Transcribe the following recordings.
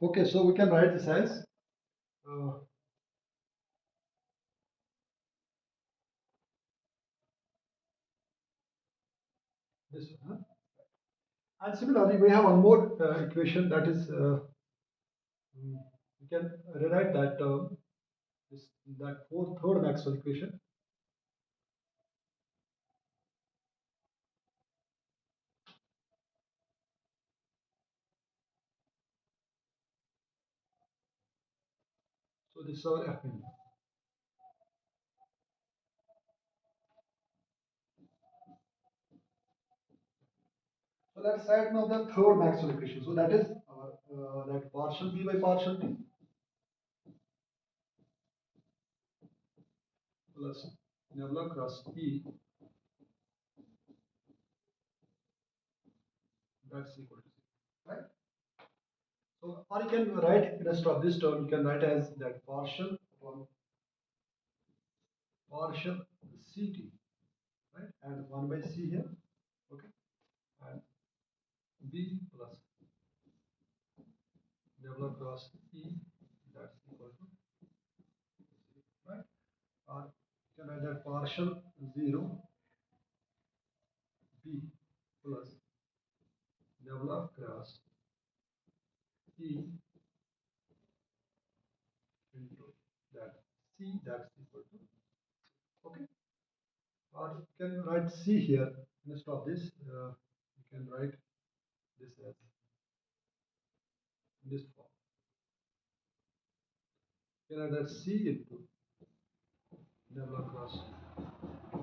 Okay, so we can write this as this one. Huh? And similarly, we have one more equation that is, we can rewrite that term, this, that third Maxwell equation. So this is our Fn. So let's write now the third Maxwell equation. So that is our that partial B by partial T plus nabla cross E, that's equal to 0. Right? So or you can write instead of this term, you can write as that partial upon partial Ct, right? And 1 by C here, okay? And B plus nabla cross E, that's equal to 0, right? Or you can write that partial 0 B plus nabla cross E into that C, that's equal to, okay? Or you can write C here instead of this. You can write this as this form. You can write that C into nabla cross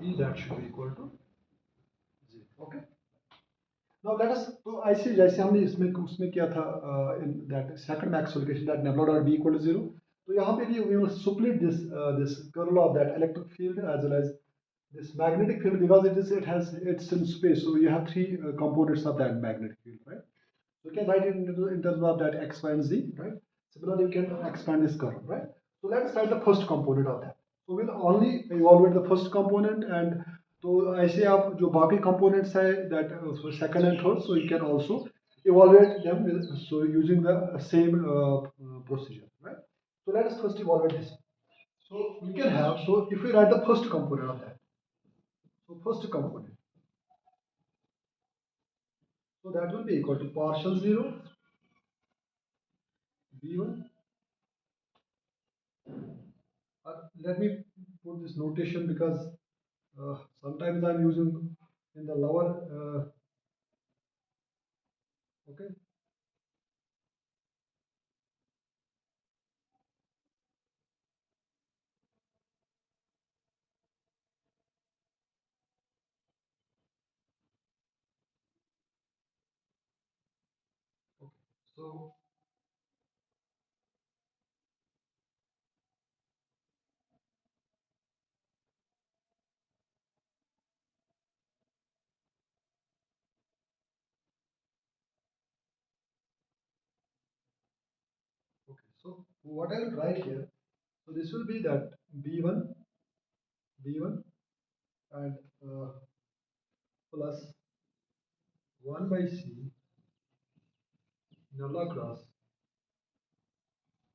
E, that should be equal to 0. Okay. Now let us, तो ऐसे जैसे हमने इसमें उसमें किया था in that second Maxwell equation that nabla dot b equal to 0. तो यहाँ पे भी we will split this curl of that electric field as well as this magnetic field, because it's in space, so you have three components of that magnetic field, right? So you can write it in terms of that x, y, and z, right? Similarly, you can expand this curve, right? So let's write the first component of that. So we'll only evaluate the first component, and तो ऐसे आप जो बाकी components है that second and third, so you can also evaluate them so using the same procedure, right? So let us first evaluate this. So we can have, so if we write the first component of that, so first component, so that will be equal to partial 0 b1. Let me put this notation because sometimes I'm using in the lower, okay. Okay. So okay. So what I will write here. So this will be that B1, B1, and plus 1 by C nabla cross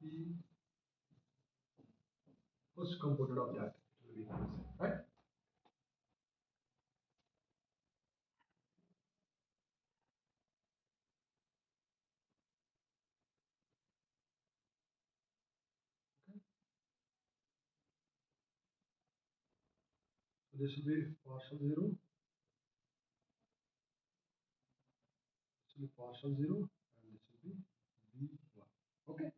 E, first component of that will be equal to 0, right? Okay. So this will be partial 0, this will be partial 0, and this will be B1. Okay.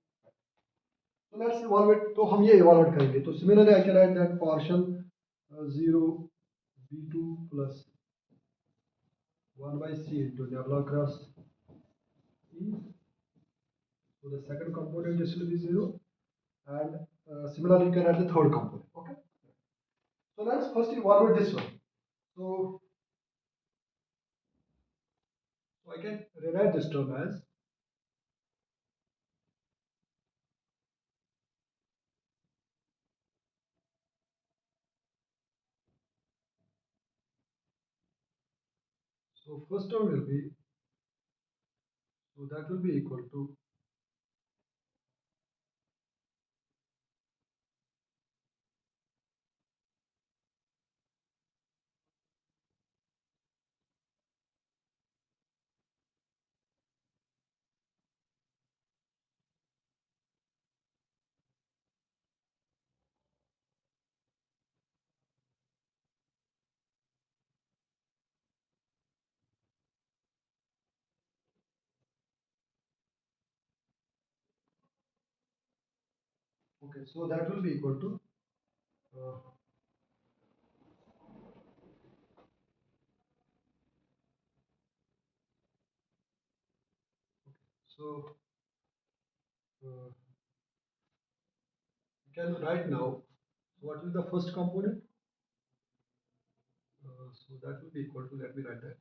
So let's evaluate. तो हम ये evaluate करेंगे. तो similarly I can write that partial 0 b2 plus 1 by c into nabla cross e. So the second component this will be 0, and similarly you can add the third component. Okay. So let's first evaluate this one. So, so I can rewrite this term as, so first term will be, so that will be equal to Okay, so that will be equal to uh, so uh, we can write now. So what is the first component? So that will be equal to, let me write that.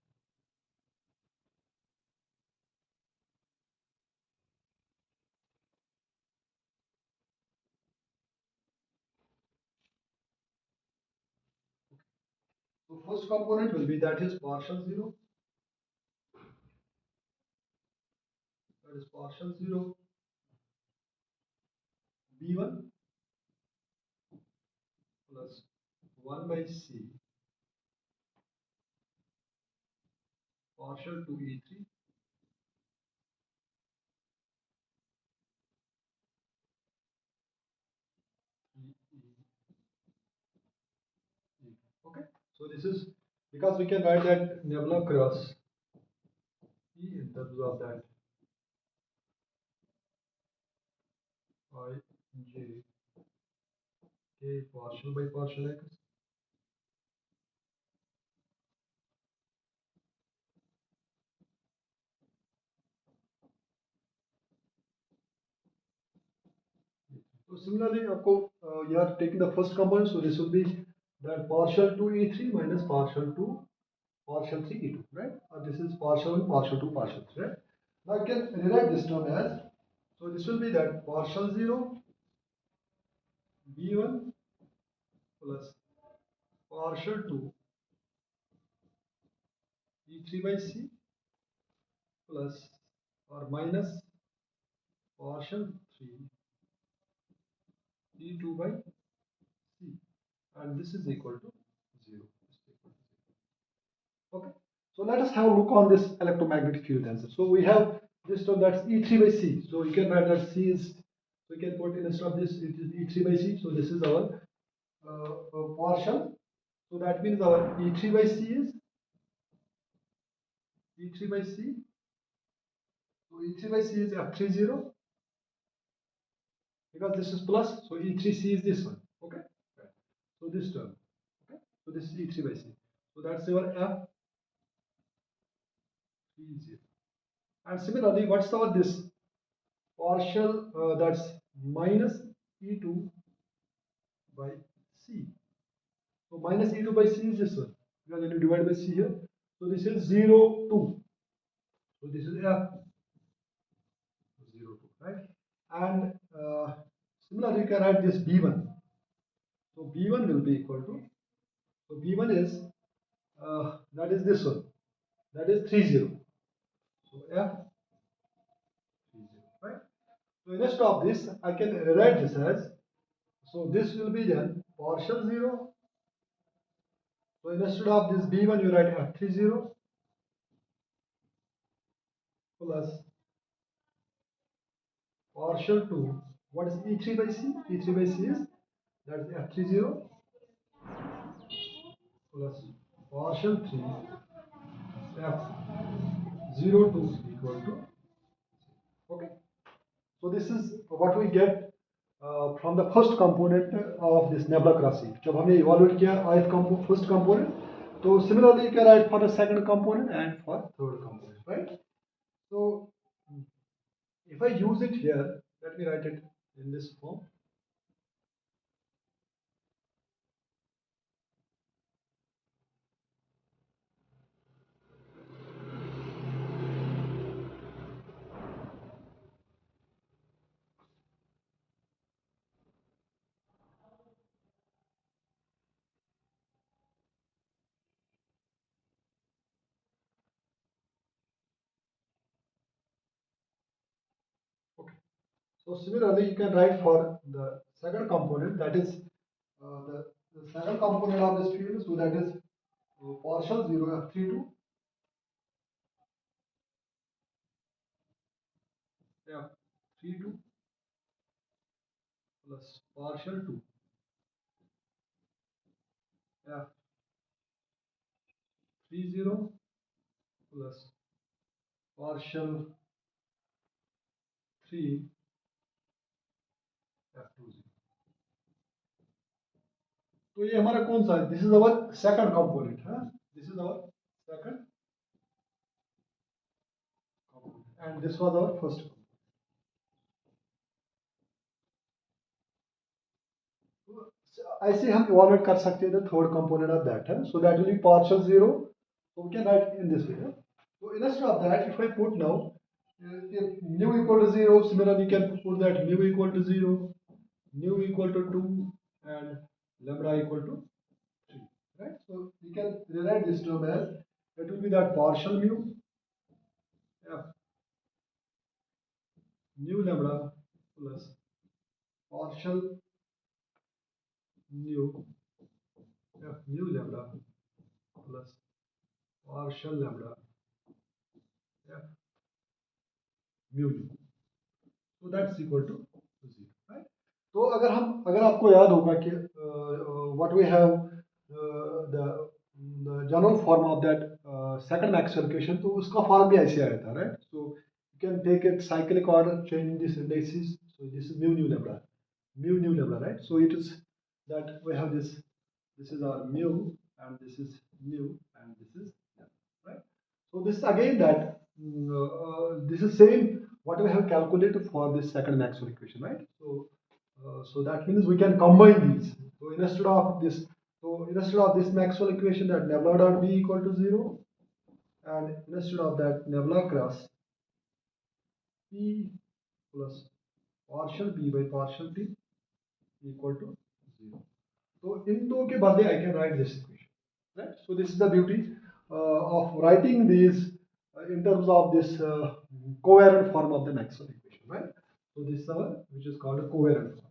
So first component will be, that is partial 0. That is partial 0 b1 plus 1 by c partial to e3 Okay, so this is because we can write that nebula cross E in terms of that I j k partial by partial x. So similarly, आपको you are taking the first component, so this will be that partial to e3 minus partial to partial 3 e2, right? Or this is partial 1 partial 2 partial 3, right? Now I can rewrite this term as, so this will be that partial 0 b1 plus partial 2 e3 by c plus or minus partial 3 e2 by c, and this is equal to 0. Okay, so let us have a look on this electromagnetic field tensor. So we have this term, that's E3 by C. So you can write that C is, so we can put in instead of this, it is E3 by C. So this is our partial. So that means our E3 by C is E3 by C. So E3 by C is F30 because this is plus. So E3C is this one. Okay. Right. So this term. Okay. So this is E3 by C. So that's your F30. And similarly, what's our this partial? That's minus E2 by C. So minus E2 by C is this one. Because when you divide by C here, so this is 0, 2. So this is F 0, 2, right? And similarly, you can write this B1. So B1 will be equal to, so B1 is, that is this one. That is 30. So F 30, right? So instead of this, I can rewrite this as, so this will be then partial 0. So instead of this B1, you write F30 plus partial to, what is E3 by C? E3 by C is, that is F30 plus partial 3 F02 equal to, okay. So this is what we get from the first component of this nebula crossing. जब हमने evaluate किया ith first component, so similarly you can write for the second component and for third component, right? So if I use it here, let me write it in this form. Okay. So similarly, you can write for the second component, that is the second component of this field. So that is partial 0 F32 F32 plus partial 2 F30 plus partial 3 F20. तो ये हमारा कौन सा है? This is our second component है, this is our second component and this was our first component. ऐसे हम evaluate कर सकते हैं the third component of that है, so that will be partial zero, so we can write in this way. So instead of that, if I put now, if mu equal to 0, similarly you can put that mu equal to 0, mu equal to 2, and lambda equal to 3. Right? So you can rewrite this term as, it will be that partial mu, f mu lambda plus partial mu f mu lambda plus partial lambda f mu u. So that's equal to 0. Right? तो अगर आपको याद होगा कि what we have the general form of that second Maxwell equation, तो उसका form भी ऐसे आया था, right? So you can take it cyclic order, changing these indices. So this is mu nu lambda, right? So it is that we have this is our mu, and this is mu, and this is lambda, right? So this is again that this is same what we have calculated for this second Maxwell equation, right? So that means we can combine these. So instead of this Maxwell equation, that nebula dot b equal to 0, and instead of that nebula cross p plus partial b by partial t equal to 0. So in दो के बदले I can write this equation, right? So this is the beauty of writing these in terms of this covariant form of the Maxwell equation, right? So this is our, which is called a covariant form.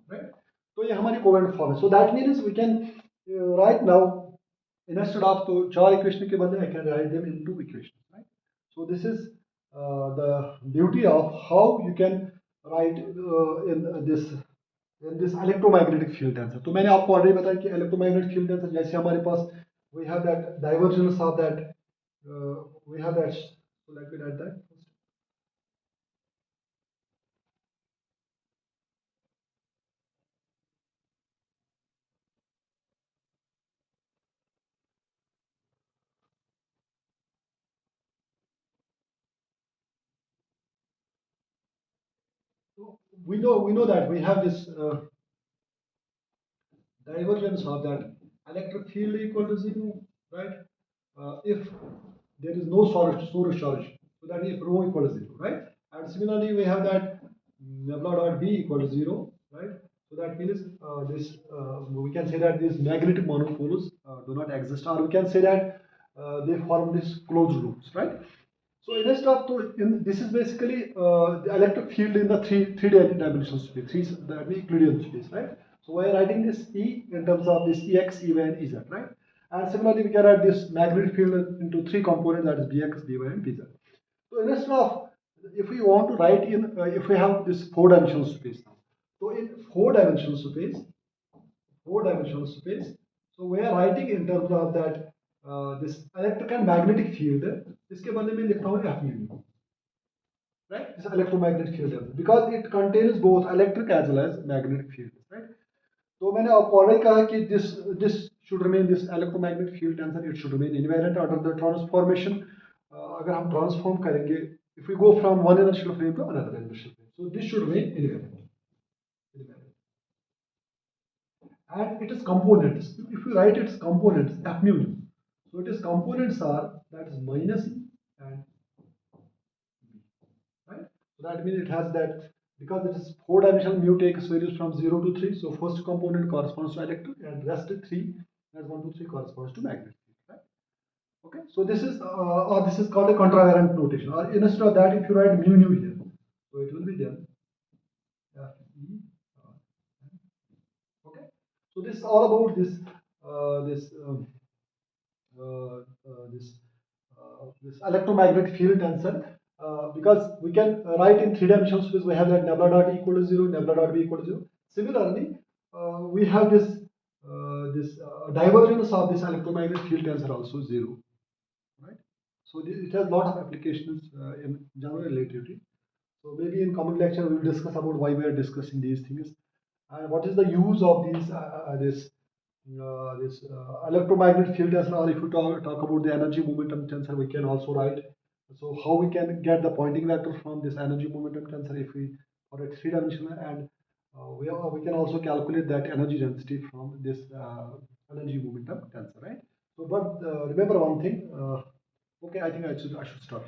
Right? तो ये हमारी covalent form है. So that means we can write now, instead of तो चार equation के बदले I can write them in two equations. Right? So this is the beauty of how you can write in this electromagnetic field tensor. तो मैंने आपको already बताया कि electromagnetic field tensor जैसे हमारे पास we have that divergence of that we have that, so let me write that. So we know that we have this divergence of that electric field equal to 0, right? If there is no source charge, so that is rho equal to 0, right? And similarly, we have that nebula dot b equal to 0, right? So that means we can say that these magnetic monopoles do not exist, or we can say that they form these closed loops, right? So instead of this is basically the electric field in the three dimensional space, the Euclidean space, right? So we are writing this E in terms of this Ex, Ey, and Ez, right? And similarly, we can write this magnetic field into three components, that is Bx, By, and Bz. So instead of, if we want to write in, if we have this four-dimensional space now, so in four-dimensional space, so we are writing in terms of that this electric and magnetic field. इसके बदले में लिखता हूँ F mu, right? This electromagnetic field because it contains both electric as well as magnetic field, right? तो मैंने आपको already कहा कि this should remain, this electromagnetic field tensor, it should remain invariant under the transformation. अगर हम transform करेंगे, if we go from one inertial frame to another inertial frame, so this should remain invariant. And it is components. If you write its components, F mu, so its components are, that is minus E and B, right? So that means it has that, because it is four-dimensional, mu takes values from 0 to 3. So first component corresponds to electric, and rest 3, as 1 to 3 corresponds to magnetic, right? Okay, so this is or this is called a contravariant notation. Or instead of that, if you write mu nu here, so it will be then F E. Okay, so this is all about this uh, this this electromagnetic field tensor, because we can write in three dimensional space. We have that nebula dot equal to 0, nebula dot b equal to 0. Similarly, we have this this divergence of this electromagnetic field tensor also 0, right? So it has a lot of applications in general relativity. So maybe in coming lecture we will discuss about why we are discussing these things and what is the use of these this electromagnetic field tensor, or if you talk about the energy momentum tensor, we can also write. So how we can get the pointing vector from this energy momentum tensor if we for a three-dimensional, and we can also calculate that energy density from this energy momentum tensor, right? So, but remember one thing. Okay, I think I should stop.